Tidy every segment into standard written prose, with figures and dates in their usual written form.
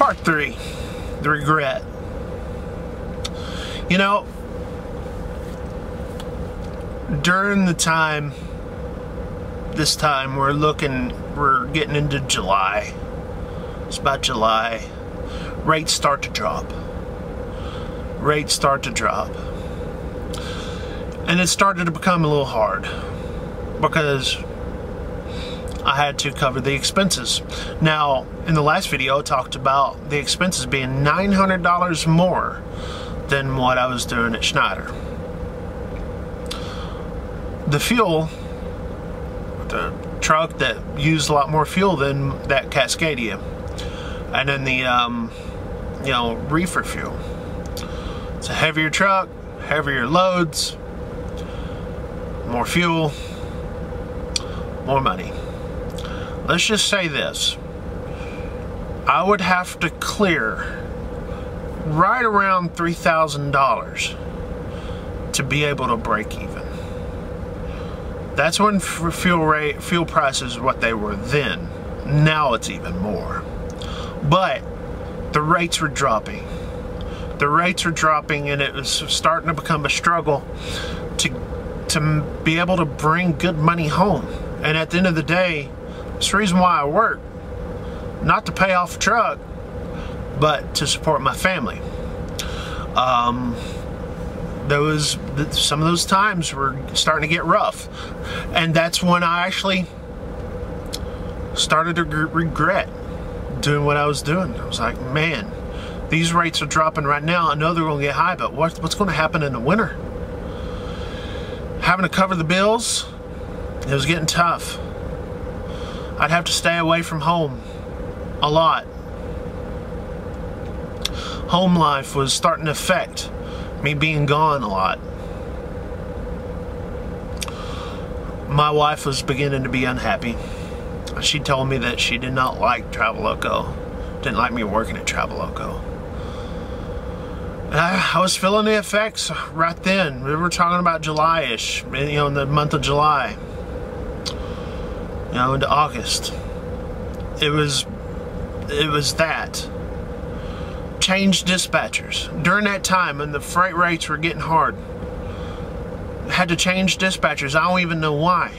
Part 3, the regret. You know, during the time, this time we're getting into July. It's about July. Rates start to drop. Rates start to drop. And it started to become a little hard because I had to cover the expenses. Now, in the last video, I talked about the expenses being $900 more than what I was doing at Schneider. The fuel, the truck that used a lot more fuel than that Cascadia, and then the you know, reefer fuel. It's a heavier truck, heavier loads, more fuel, more money. Let's just say this. I would have to clear right around $3,000 to be able to break even. That's when fuel prices were what they were then. Now it's even more. But the rates were dropping. The rates were dropping, and it was starting to become a struggle to be able to bring good money home. And at the end of the day, it's the reason why I work. Not to pay off a truck, but to support my family. Some of those times were starting to get rough. And that's when I actually started to regret doing what I was doing. I was like, man, these rates are dropping right now. I know they're going to get high, but what's going to happen in the winter? Having to cover the bills, it was getting tough. I'd have to stay away from home a lot. Home life was starting to affect me being gone a lot. My wife was beginning to be unhappy. She told me that she did not like Traveloko, didn't like me working at Traveloko. I was feeling the effects right then. We were talking about July-ish, you know, in the month of July, you know, into August. It was that. Changed dispatchers. During that time, when the freight rates were getting hard, I had to change dispatchers. I don't even know why.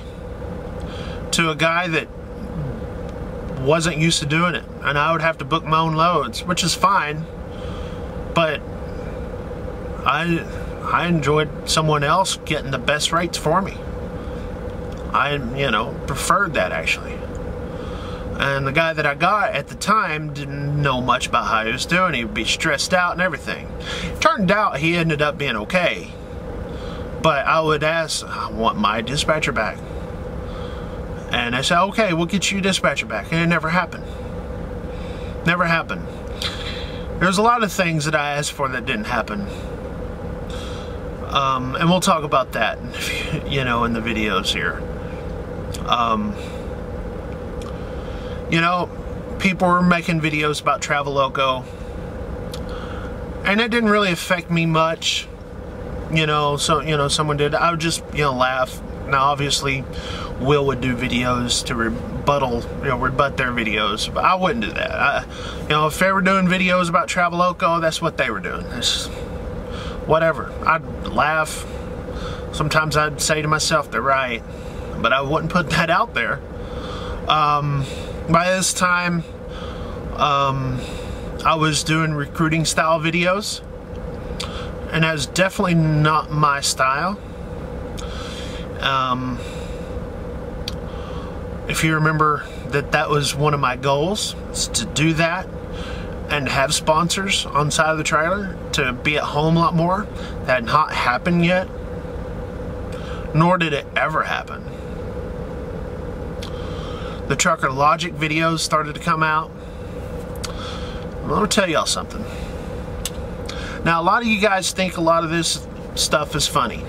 To a guy that wasn't used to doing it. And I would have to book my own loads, which is fine. But I enjoyed someone else getting the best rates for me. I, you know, preferred that actually. And the guy that I got at the time didn't know much about how he was doing. He would be stressed out and everything. Turned out he ended up being okay. But I would ask, I want my dispatcher back. And I said, okay, we'll get you dispatcher back. And it never happened. Never happened. There's a lot of things that I asked for that didn't happen. And we'll talk about that, you know, in the videos here. You know, people were making videos about Traveloko, and it didn't really affect me much. You know, so, you know, someone did. I would just, you know, laugh. Now, obviously, Will would do videos to rebut their videos, but I wouldn't do that. You know, if they were doing videos about Traveloko, that's what they were doing. It's whatever. I'd laugh. Sometimes I'd say to myself, they're right, but I wouldn't put that out there. By this time, I was doing recruiting style videos, and that was definitely not my style. If you remember that was one of my goals, is to do that and have sponsors on the side of the trailer, to be at home a lot more. That had not happened yet, nor did it ever happen. The Trucker Logic videos started to come out. I'm gonna tell y'all something. Now, a lot of you guys think a lot of this stuff is funny.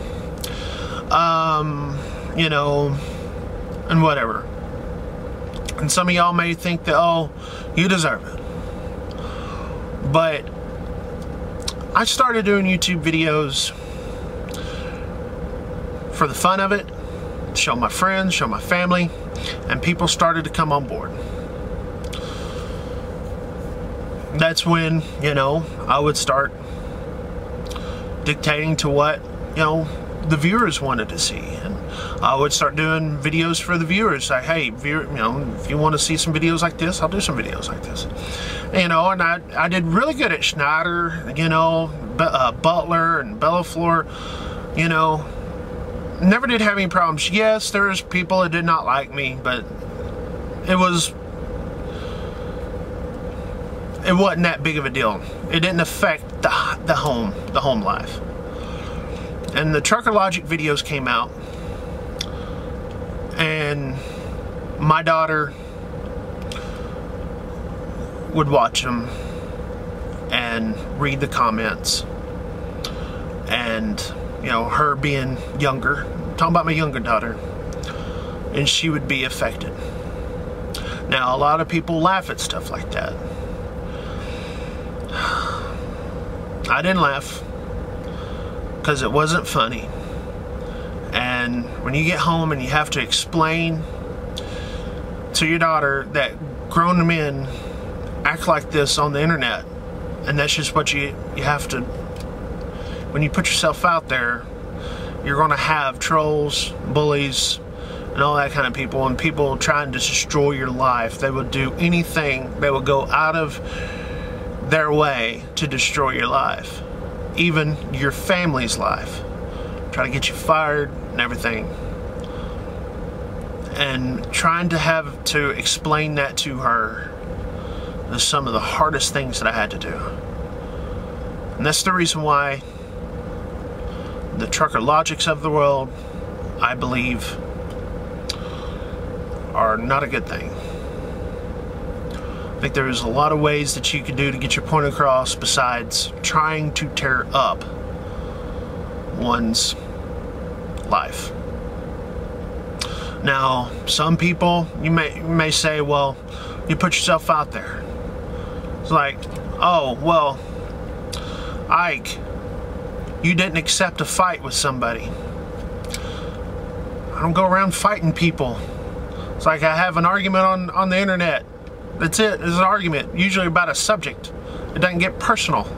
You know, and whatever. And some of y'all may think that, oh, you deserve it. But I started doing YouTube videos for the fun of it, show my friends, show my family, and people started to come on board. that's when, you know, I would start dictating to what, you know, the viewers wanted to see. And I would start doing videos for the viewers. Like, hey, viewer, you know, if you want to see some videos like this, I'll do some videos like this. You know, and I did really good at Schneider, you know, Butler and Bellafleur, you know. Never did have any problems. Yes, there's people that did not like me, but it wasn't that big of a deal. It didn't affect the home life. And the Trucker Logic videos came out, and my daughter would watch them and read the comments. And, you know, her being younger, I'm talking about my younger daughter, and she would be affected. Now, a lot of people laugh at stuff like that. I didn't laugh because it wasn't funny. And when you get home and you have to explain to your daughter that grown men act like this on the internet, and that's just what you have to, when you put yourself out there, you're going to have trolls, bullies, and all that kind of people, and people trying to destroy your life. They will do anything, they will go out of their way to destroy your life, even your family's life, try to get you fired and everything. And trying to have to explain that to her is some of the hardest things that I had to do. And that's the reason why the Trucker Logics of the world, I believe, are not a good thing. I think there's a lot of ways that you can do to get your point across besides trying to tear up one's life. Now, some people, you may say, well, you put yourself out there. It's like, oh, well, Ike, you didn't accept a fight with somebody. I don't go around fighting people. It's like I have an argument on the internet. That's it. It's an argument, usually about a subject. It doesn't get personal.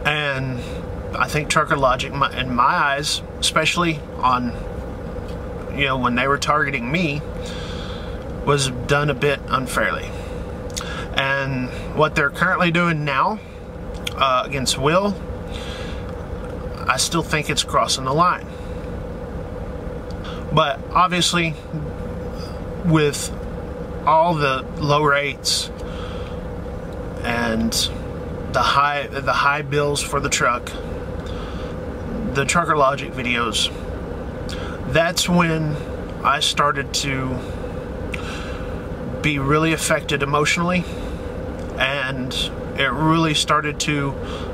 And I think Trucker Logic, in my eyes, especially on, you know, when they were targeting me, was done a bit unfairly. And what they're currently doing now against Will, I still think it's crossing the line. But obviously, with all the low rates and the high bills for the truck, the Trucker Logic videos, that's when I started to be really affected emotionally, and it really started to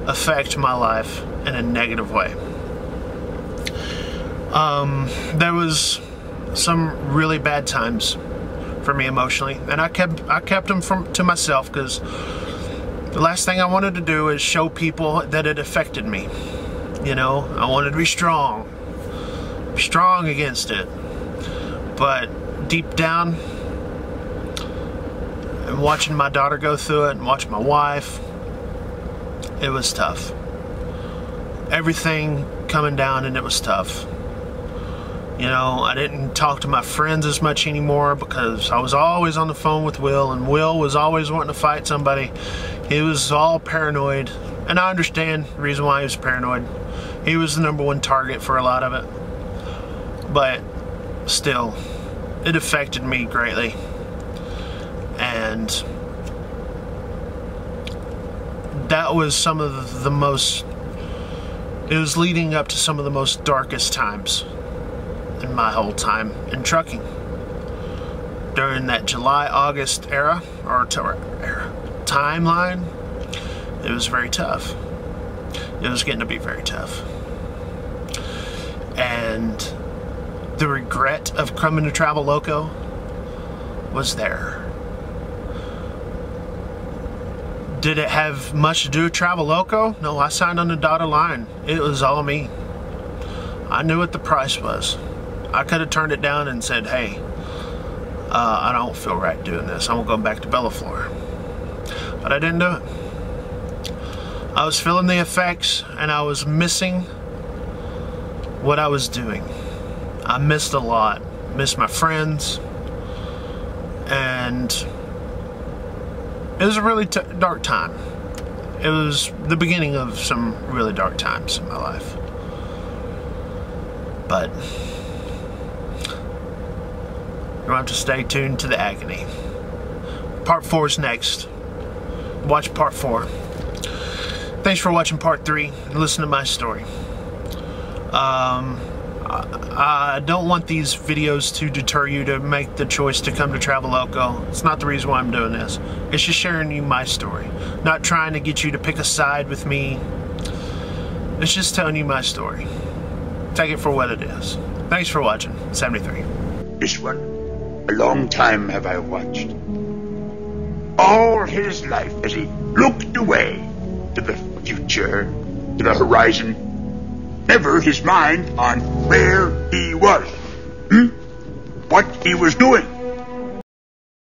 affect my life in a negative way. There was some really bad times for me emotionally, and I kept them to myself, because the last thing I wanted to do is show people that it affected me. You know, I wanted to be strong against it, but deep down, and watching my daughter go through it, and watching my wife, it was tough. Everything coming down, and it was tough. You know, I didn't talk to my friends as much anymore because I was always on the phone with Will, and Will was always wanting to fight somebody. He was all paranoid, and I understand the reason why he was paranoid. He was the #1 target for a lot of it. But still, it affected me greatly. And that was some of the most, it was leading up to some of the most darkest times in my whole time in trucking. During that July-August era, or timeline, it was very tough. It was getting to be very tough. And the regret of coming to Traveloko was there. Did it have much to do with Traveloko? No, I signed on the dotted line. It was all me. I knew what the price was. I could have turned it down and said, hey, I don't feel right doing this. I'm going back to Bellaflor. But I didn't do it. I was feeling the effects, and I was missing what I was doing. I missed a lot. Missed my friends. And it was a really dark time. It was the beginning of some really dark times in my life. But you'll have to stay tuned to the agony. Part 4 is next. Watch part 4. Thanks for watching part 3 and listen to my story. I don't want these videos to deter you to make the choice to come to Traveloko. It's not the reason why I'm doing this. It's just sharing you my story. Not trying to get you to pick a side with me. It's just telling you my story. Take it for what it is. Thanks for watching. 73. This one, a long time have I watched. All his life as he looked away to the future, to the horizon, never his mind on where he was, what he was doing.